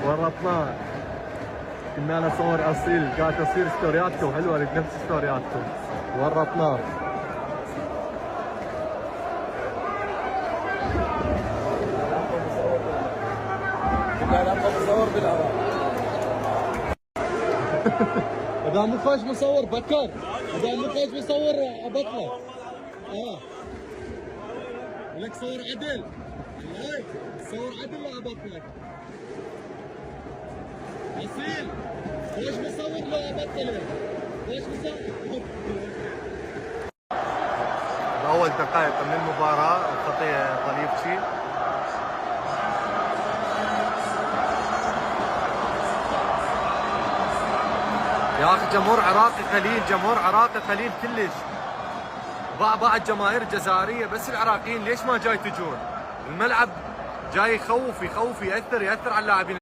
ورطناه. قلنا له صور اصيل، قال تصوير ستورياتكم حلوه، اريد نفس ستورياتكم. ورطناه. لا مصور بالعراق. اذا مو خوش مصور بكر، اذا مو خوش مصور ابطله. لك صور عدل. هاي صور عدل ابطلك. اصيل خوش مصور لو ابطله. خوش مصور. بأول دقائق من المباراة الخطية ظليفشي يا اخي جمهور عراقي قليل، جمهور عراقي قليل كلش. بعض جماهير جزائريه بس العراقيين ليش ما جاي تجون؟ الملعب جاي يخوف يأثر على اللاعبين.